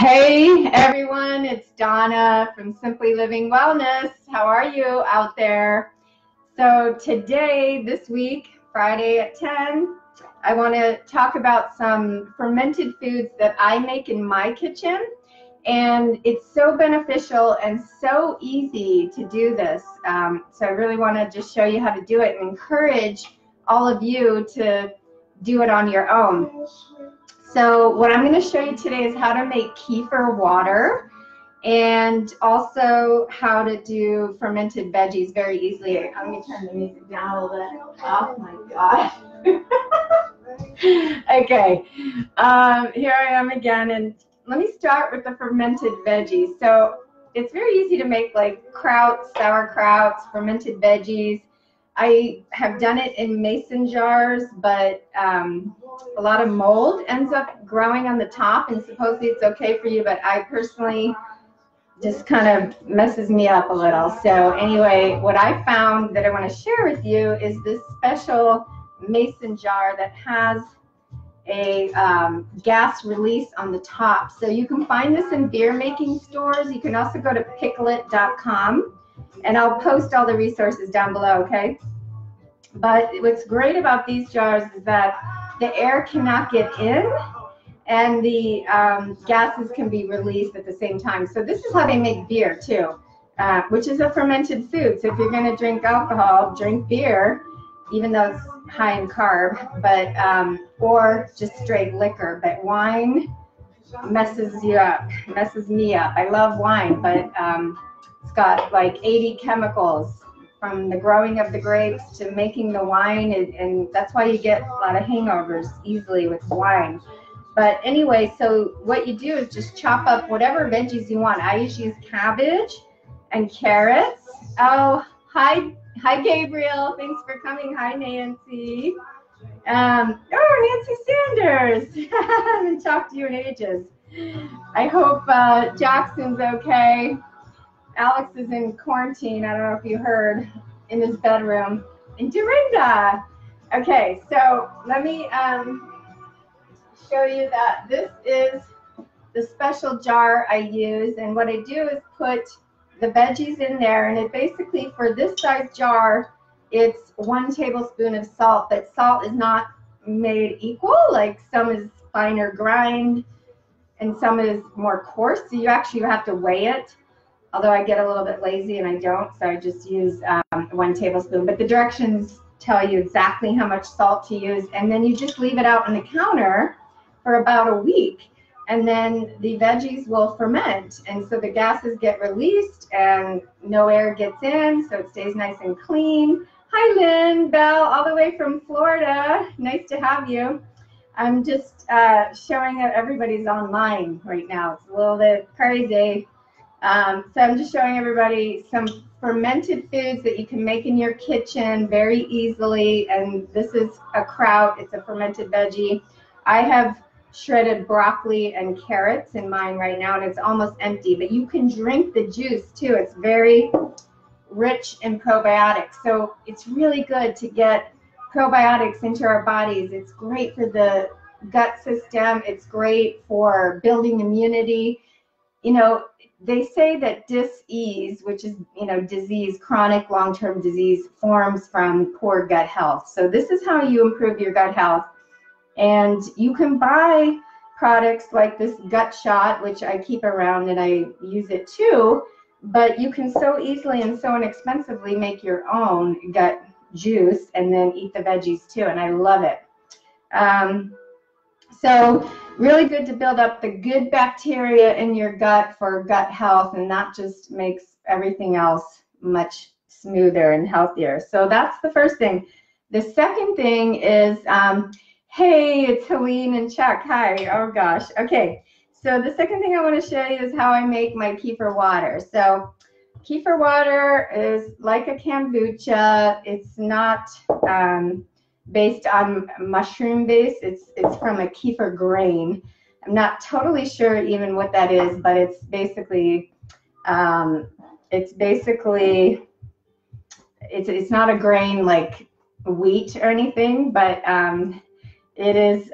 Hey everyone, it's Donna from Simply Living Wellness. How are you out there? So today, this week, Friday at 10, I want to talk about some fermented foods that I make in my kitchen. And it's so beneficial and so easy to do this. So I really want to just show you how to do it and encourage all of you to do it on your own. So what I'm going to show you today is how to make kefir water and also how to do fermented veggies very easily. Let me turn the music down a little bit. Oh my gosh. Okay, here I am again, and let me start with the fermented veggies. So it's very easy to make, like krauts, sauerkrauts, fermented veggies. I have done it in mason jars, but a lot of mold ends up growing on the top, and supposedly it's okay for you, but I personally just kind of messes me up a little. So anyway, what I found that I want to share with you is this special mason jar that has a gas release on the top. So you can find this in beer making stores. You can also go to picklet.com, and I'll post all the resources down below, okay? But what's great about these jars is that the air cannot get in, and the gases can be released at the same time. So this is how they make beer too, which is a fermented food. So if you're going to drink alcohol, drink beer, even though it's high in carb, but or just straight liquor. But wine messes you up, messes me up. I love wine, but it's got like 80 chemicals from the growing of the grapes to making the wine, and that's why you get a lot of hangovers easily with wine. But anyway, so what you do is just chop up whatever veggies you want. I usually use cabbage and carrots. Oh, hi Gabriel, thanks for coming. Hi Nancy. Nancy Sanders. I haven't talked to you in ages. I hope Jackson's okay. Alex is in quarantine, I don't know if you heard, in his bedroom. And Dorinda. Okay, so let me show you that this is the special jar I use, and what I do is put the veggies in there, and it basically, for this size jar, it's 1 tablespoon of salt, but salt is not made equal. Like some is finer grind and some is more coarse, so you actually have to weigh it. Although I get a little bit lazy and I don't, so I just use 1 tablespoon. But the directions tell you exactly how much salt to use, and then you just leave it out on the counter for about a week, and then the veggies will ferment, and so the gases get released and no air gets in, so it stays nice and clean. Hi Lynn, Belle, all the way from Florida. Nice to have you. I'm just showing that everybody's online right now. It's a little bit crazy. So I'm just showing everybody some fermented foods that you can make in your kitchen very easily. And this is a kraut. It's a fermented veggie. I have shredded broccoli and carrots in mine right now, and it's almost empty. But you can drink the juice too. It's very rich in probiotics. So it's really good to get probiotics into our bodies. It's great for the gut system. It's great for building immunity. You know, they say that dis-ease, which is, disease, chronic long-term disease, forms from poor gut health. So this is how you improve your gut health. And you can buy products like this gut shot, which I keep around and I use it too, but you can so easily and so inexpensively make your own gut juice and then eat the veggies too, and I love it. So really good to build up the good bacteria in your gut for gut health, and that just makes everything else much smoother and healthier. So that's the first thing. The second thing is, hey, it's Helene and Chuck. Hi. Oh gosh. Okay. So the second thing I want to show you is how I make my kefir water. So kefir water is like a kombucha. It's not based on mushroom base. It's from a kefir grain. I'm not totally sure even what that is, but it's basically it's not a grain like wheat or anything, but it is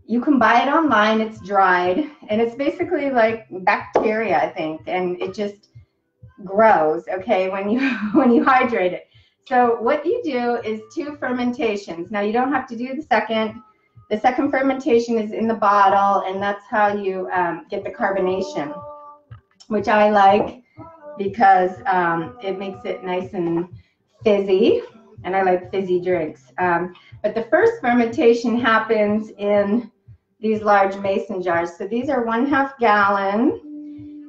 You can buy it online. It's dried, and it's basically like bacteria, I think, and it just grows, okay, when you when you hydrate it. So what you do is 2 fermentations. Now you don't have to do the second. The second fermentation is in the bottle, and that's how you get the carbonation, which I like because it makes it nice and fizzy, and I like fizzy drinks. But the first fermentation happens in these large mason jars. So these are 1/2 gallon.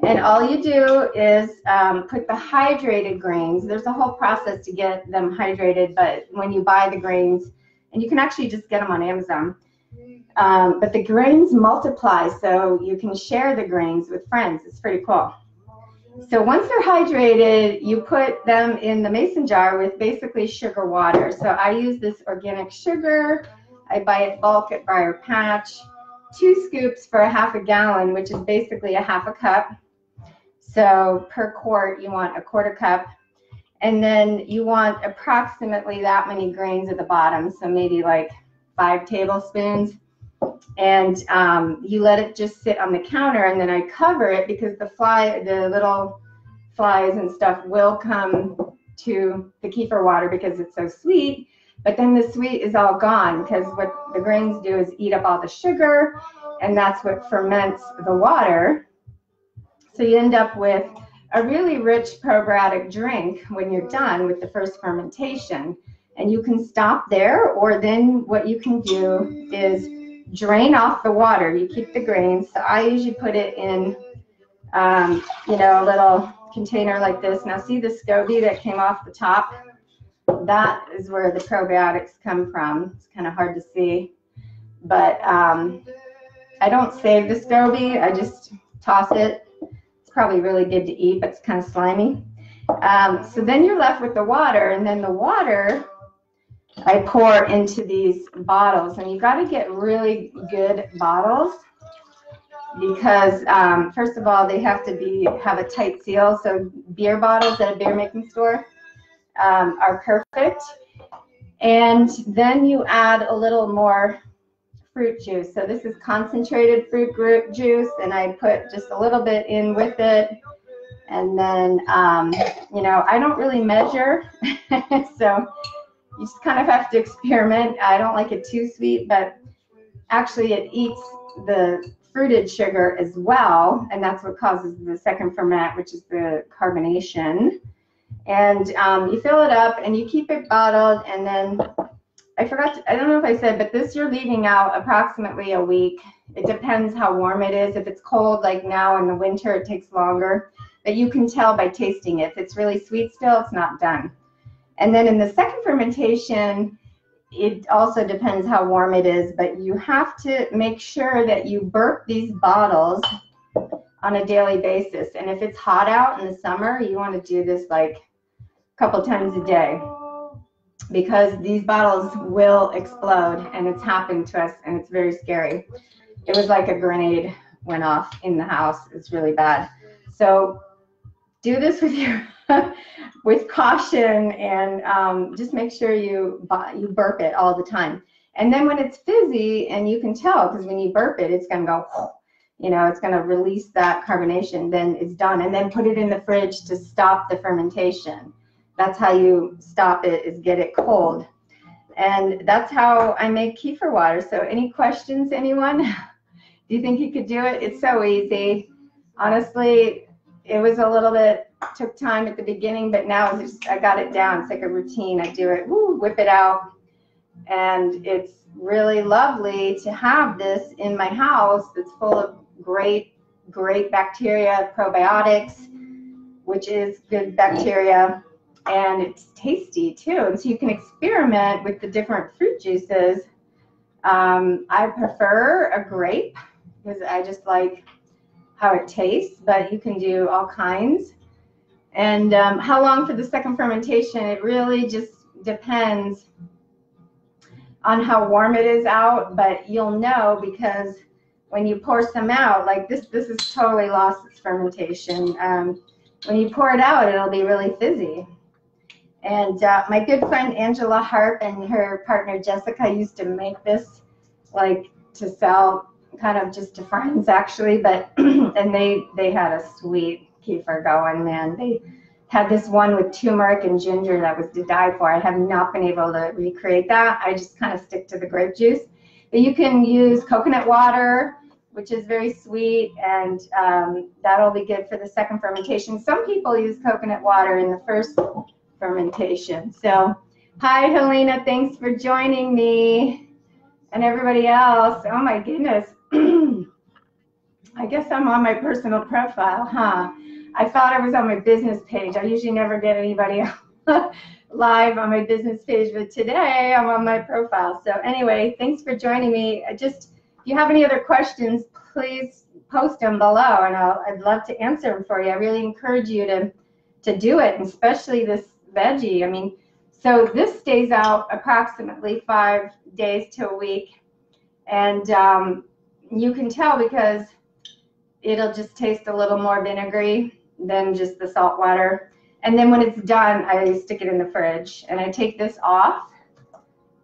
And all you do is put the hydrated grains. There's a whole process to get them hydrated, but when you buy the grains, and you can actually just get them on Amazon, but the grains multiply, so you can share the grains with friends. It's pretty cool. So once they're hydrated, you put them in the mason jar with basically sugar water. So I use this organic sugar. I buy it bulk at Briar Patch. 2 scoops for 1/2 gallon, which is basically 1/2 cup. So per quart, you want 1/4 cup. And then you want approximately that many grains at the bottom, so maybe like 5 tablespoons. And you let it just sit on the counter, and then I cover it because the little flies and stuff will come to the kefir water because it's so sweet. But then the sweet is all gone because what the grains do is eat up all the sugar, and that's what ferments the water. So you end up with a really rich probiotic drink when you're done with the first fermentation. And you can stop there, or then what you can do is drain off the water. You keep the grains. So I usually put it in, you know, a little container like this. Now see the SCOBY that came off the top? That is where the probiotics come from. It's kind of hard to see, but I don't save the SCOBY. I just toss it. It's probably really good to eat, but it's kind of slimy. So then you're left with the water, and then the water I pour into these bottles, and you got to get really good bottles because first of all, they have to have a tight seal. So beer bottles at a beer making store are perfect. And then you add a little more fruit juice. So this is concentrated fruit juice, and I put just a little bit in with it. And then, you know, I don't really measure, so you just kind of have to experiment. I don't like it too sweet, but actually it eats the fruited sugar as well, and that's what causes the second ferment, which is the carbonation. And you fill it up, and you keep it bottled, and then I don't know if I said, but this you're leaving out approximately a week. It depends how warm it is. If it's cold, like now in the winter, it takes longer. But you can tell by tasting it. If it's really sweet still, it's not done. And then in the second fermentation, it also depends how warm it is, but you have to make sure that you burp these bottles on a daily basis. And if it's hot out in the summer, you want to do this like a couple times a day, because these bottles will explode, and it's happened to us, and it's very scary. It was like a grenade went off in the house. It's really bad. So do this with your with caution, and just make sure you burp it all the time. And then when it's fizzy, and you can tell because when you burp it, it's going to go, you know, it's going to release that carbonation, then it's done. And then put it in the fridge to stop the fermentation. That's how you stop it, is get it cold. And that's how I make kefir water. So any questions, anyone? Do you think you could do it? It's so easy. Honestly, it was a little bit, took time at the beginning, but now it's just, I got it down. It's like a routine. I do it, whip it out. And it's really lovely to have this in my house that's full of great bacteria, probiotics, which is good bacteria. And it's tasty too. And so you can experiment with the different fruit juices. I prefer a grape because I just like how it tastes, but you can do all kinds. And how long for the second fermentation? It really just depends on how warm it is out, but you'll know because when you pour some out, like this is totally lost its fermentation. When you pour it out, it'll be really fizzy. And my good friend Angela Harp and her partner Jessica used to make this like to sell, kind of just to friends actually, but and they had a sweet kefir going, man. They had this one with turmeric and ginger that was to die for. I have not been able to recreate that. I just kind of stick to the grape juice. But you can use coconut water, which is very sweet, and that'll be good for the second fermentation. Some people use coconut water in the first fermentation. So, hi Helena, thanks for joining me, and everybody else. Oh my goodness. I guess I'm on my personal profile, huh? I thought I was on my business page. I usually never get anybody live on my business page, but today I'm on my profile. So anyway, thanks for joining me. If you have any other questions, please post them below, and I'd love to answer them for you. I really encourage you to do it, and especially this veggie. I mean, so this stays out approximately 5 days to a week, and you can tell because it'll just taste a little more vinegary than just the salt water. And then when it's done, I stick it in the fridge, and I take this off,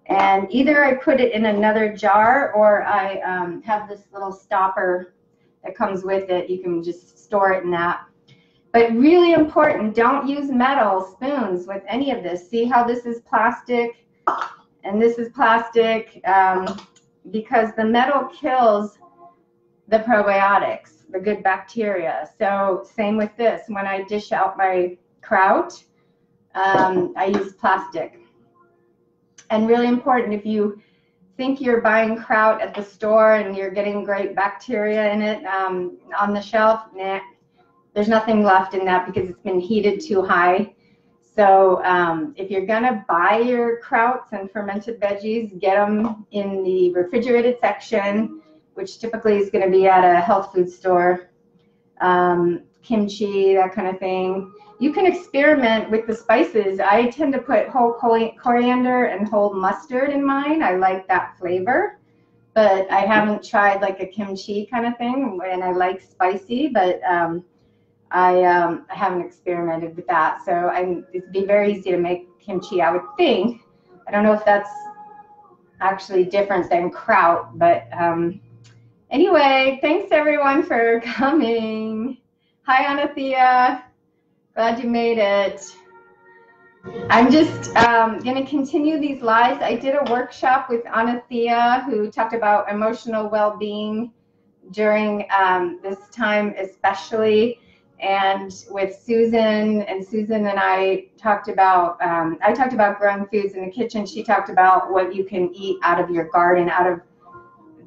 and either I put it in another jar, or I have this little stopper that comes with it. You can just store it in that. But really important, don't use metal spoons with any of this. See how this is plastic and this is plastic, because the metal kills the probiotics, the good bacteria. So same with this. When I dish out my kraut, I use plastic. And really important, if you think you're buying kraut at the store and you're getting great bacteria in it on the shelf, nah, there's nothing left in that because it's been heated too high. So if you're gonna buy your krauts and fermented veggies, get them in the refrigerated section, which typically is going to be at a health food store, kimchi, that kind of thing. You can experiment with the spices. I tend to put whole coriander and whole mustard in mine. I like that flavor, but I haven't tried like a kimchi kind of thing, and I like spicy, but I haven't experimented with that. So it'd be very easy to make kimchi, I would think. I don't know if that's actually different than kraut, but anyway, thanks everyone for coming. Hi, Anathea. Glad you made it. I'm just going to continue these lives. I did a workshop with Anathea, who talked about emotional well-being during this time especially, and with Susan, and I talked about growing foods in the kitchen. She talked about what you can eat out of your garden, out of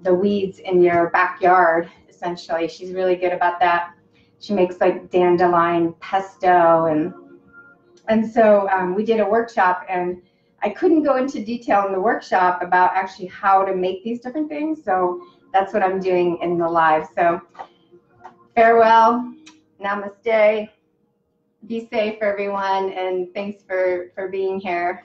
the weeds in your backyard, essentially. She's really good about that. She makes like dandelion pesto, and so we did a workshop, and I couldn't go into detail in the workshop about actually how to make these different things, so that's what I'm doing in the live. So farewell, namaste, be safe everyone, and thanks for being here.